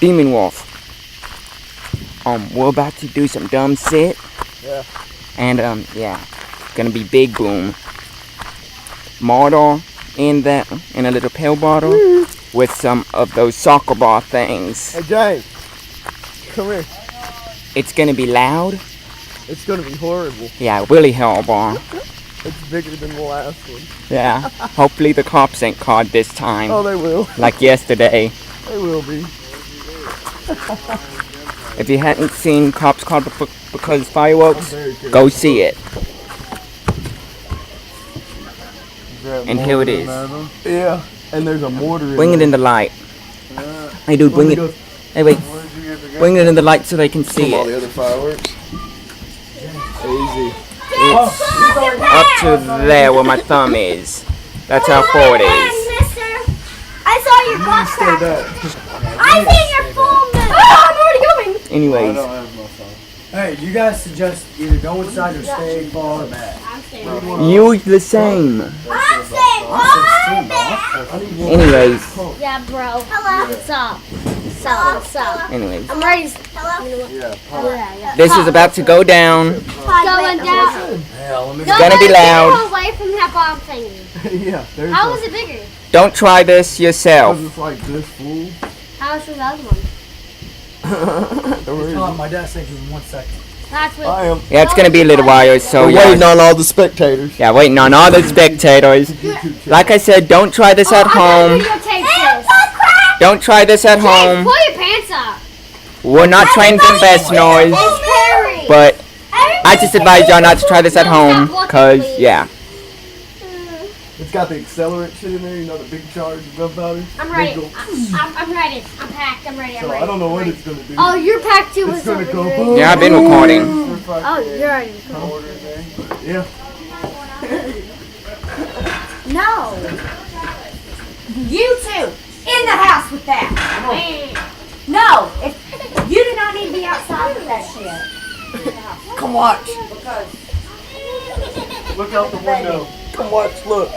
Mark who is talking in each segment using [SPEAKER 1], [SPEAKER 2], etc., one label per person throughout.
[SPEAKER 1] Demon Wolf. We're about to do some dumb shit.
[SPEAKER 2] Yeah.
[SPEAKER 1] And yeah, gonna be big boom. Mordor in a little pill bottle with some of those soccer ball things.
[SPEAKER 2] Hey James, come here.
[SPEAKER 1] It's gonna be loud.
[SPEAKER 2] It's gonna be horrible.
[SPEAKER 1] Yeah, really horrible.
[SPEAKER 2] It's bigger than the last one.
[SPEAKER 1] Yeah. Hopefully the cops ain't caught this time.
[SPEAKER 2] Oh, they will.
[SPEAKER 1] Like yesterday.
[SPEAKER 2] They will be.
[SPEAKER 1] If you hadn't seen Cops Caught Because Fireworks, go see it. And here it is.
[SPEAKER 2] Yeah. And there's a mortar in
[SPEAKER 1] Bring it in the light. Hey dude, bring it. Hey wait. Bring it in the light so they can see
[SPEAKER 2] all the
[SPEAKER 1] it.
[SPEAKER 2] other fireworks. Easy.
[SPEAKER 1] It's up to there where my thumb is. That's how far it is.
[SPEAKER 3] Mister, I saw your butt crack. I seen your full moon. Oh, I'm already going.
[SPEAKER 1] Anyways.
[SPEAKER 4] Hey, you guys suggest either go inside or stay far back.
[SPEAKER 3] I'm staying.
[SPEAKER 1] You the same.
[SPEAKER 3] I'm staying far back.
[SPEAKER 1] Anyways.
[SPEAKER 3] Yeah, bro. Hello. What's up? What's up?
[SPEAKER 1] Anyways.
[SPEAKER 3] I'm ready. Hello. Yeah.
[SPEAKER 1] This is about to go down.
[SPEAKER 3] Going down.
[SPEAKER 1] It's gonna be loud.
[SPEAKER 3] Away from that bomb thingy.
[SPEAKER 2] Yeah. There's
[SPEAKER 3] How was it bigger?
[SPEAKER 1] Don't try this yourself.
[SPEAKER 2] It's like this full.
[SPEAKER 3] How was the other one?
[SPEAKER 4] It's on my desk. Thank you in 1 second.
[SPEAKER 3] That's what.
[SPEAKER 2] I am.
[SPEAKER 1] Yeah, it's gonna be a little while, so
[SPEAKER 2] We're waiting
[SPEAKER 1] yeah.
[SPEAKER 2] on all the spectators.
[SPEAKER 1] Yeah, waiting on all the spectators. Like I said, don't try this at home. Don't try this at home.
[SPEAKER 3] Pull your pants up.
[SPEAKER 1] We're not trained in best noise, but I just advise y'all not to try this at home, cause yeah.
[SPEAKER 2] It's got the accelerant shit in there, you know, the big charge of gunpowder.
[SPEAKER 3] I'm ready. I'm ready. I'm packed. I'm ready. I'm
[SPEAKER 2] So
[SPEAKER 3] ready.
[SPEAKER 2] I don't know what it's gonna do.
[SPEAKER 3] Oh, you're packed too.
[SPEAKER 2] It's gonna go.
[SPEAKER 1] Yeah, I've been recording.
[SPEAKER 3] Oh, you're already recording.
[SPEAKER 2] Yeah.
[SPEAKER 5] No. You two in the house with that. No, if you do not need to be outside with that shit.
[SPEAKER 2] Come watch. Look out the window. Come watch. Look.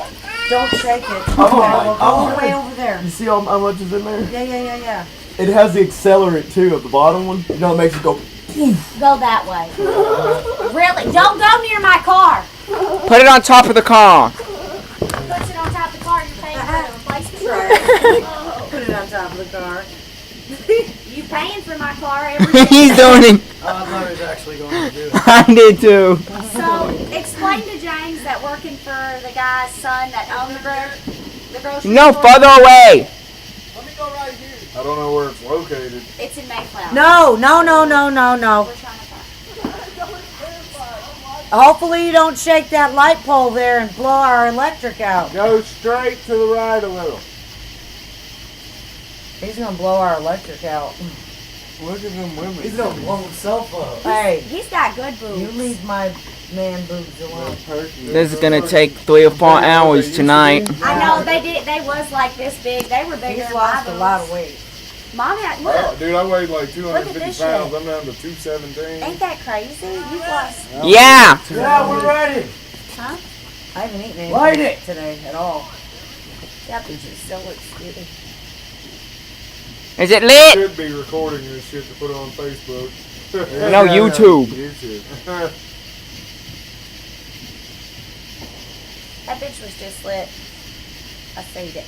[SPEAKER 5] Don't shake it.
[SPEAKER 2] Oh,
[SPEAKER 5] All the way over there.
[SPEAKER 2] You see how much is in there?
[SPEAKER 5] Yeah.
[SPEAKER 2] It has the accelerant too of the bottom one. You know, it makes it go.
[SPEAKER 5] Go that way. Really? Don't go near my car.
[SPEAKER 1] Put it on top of the car.
[SPEAKER 3] Put it on top of the car. You're paying for the replacement.
[SPEAKER 5] Put it on top of the car. You paying for my car every day.
[SPEAKER 1] He's doing it.
[SPEAKER 4] I thought he was actually going to do it.
[SPEAKER 1] I did too.
[SPEAKER 5] So, explain to James that working for the guy's son that owned the grocery
[SPEAKER 1] No,
[SPEAKER 5] store.
[SPEAKER 1] further away.
[SPEAKER 2] I don't know where it's located.
[SPEAKER 5] It's in Mayflower.
[SPEAKER 6] No.
[SPEAKER 5] We're trying to find.
[SPEAKER 6] Hopefully you don't shake that light pole there and blow our electric out.
[SPEAKER 2] Go straight to the right a little.
[SPEAKER 6] He's gonna blow our electric out.
[SPEAKER 2] Look at them women.
[SPEAKER 4] He's going to blow himself up.
[SPEAKER 6] Hey,
[SPEAKER 5] He's got good boobs.
[SPEAKER 6] you leave my man boobs alone.
[SPEAKER 1] This is gonna take 3 or 4 hours tonight.
[SPEAKER 5] I know they did. They was like this big. They were bigger
[SPEAKER 6] He's
[SPEAKER 5] than my
[SPEAKER 6] lost a lot of
[SPEAKER 5] boobs.
[SPEAKER 6] weight.
[SPEAKER 5] Mommy,
[SPEAKER 2] Oh,
[SPEAKER 5] look.
[SPEAKER 2] dude, I weighed like
[SPEAKER 5] Look at
[SPEAKER 2] 250
[SPEAKER 5] this
[SPEAKER 2] pounds.
[SPEAKER 5] shit.
[SPEAKER 2] I'm down to 217.
[SPEAKER 5] Ain't that crazy? You lost.
[SPEAKER 1] Yeah.
[SPEAKER 4] Yeah, we're ready.
[SPEAKER 6] I haven't eaten anything
[SPEAKER 4] Light it.
[SPEAKER 6] today at all.
[SPEAKER 5] Yeah, but you still look skinny.
[SPEAKER 1] Is it lit?
[SPEAKER 2] Should be recording this shit to put it on Facebook.
[SPEAKER 1] No, YouTube.
[SPEAKER 2] YouTube.
[SPEAKER 5] That bitch was just lit. I seen it.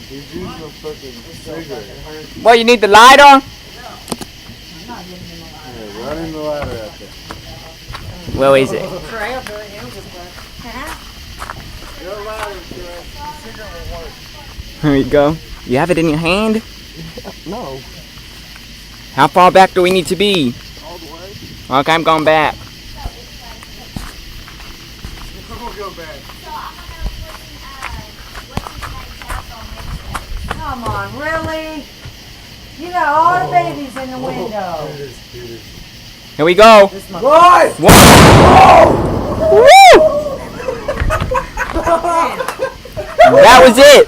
[SPEAKER 2] He's using a fucking cigarette.
[SPEAKER 1] Well, you need the lighter?
[SPEAKER 2] Yeah, run in the ladder out there.
[SPEAKER 1] Where is it? Here you go. You have it in your hand?
[SPEAKER 2] No.
[SPEAKER 1] How far back do we need to be?
[SPEAKER 2] All the way.
[SPEAKER 1] Okay, I'm going back.
[SPEAKER 2] We'll go back.
[SPEAKER 6] Come on, really? You got all the babies in the window.
[SPEAKER 1] Here we go.
[SPEAKER 6] This
[SPEAKER 2] Boy!
[SPEAKER 1] Whoa! Woo! That was it.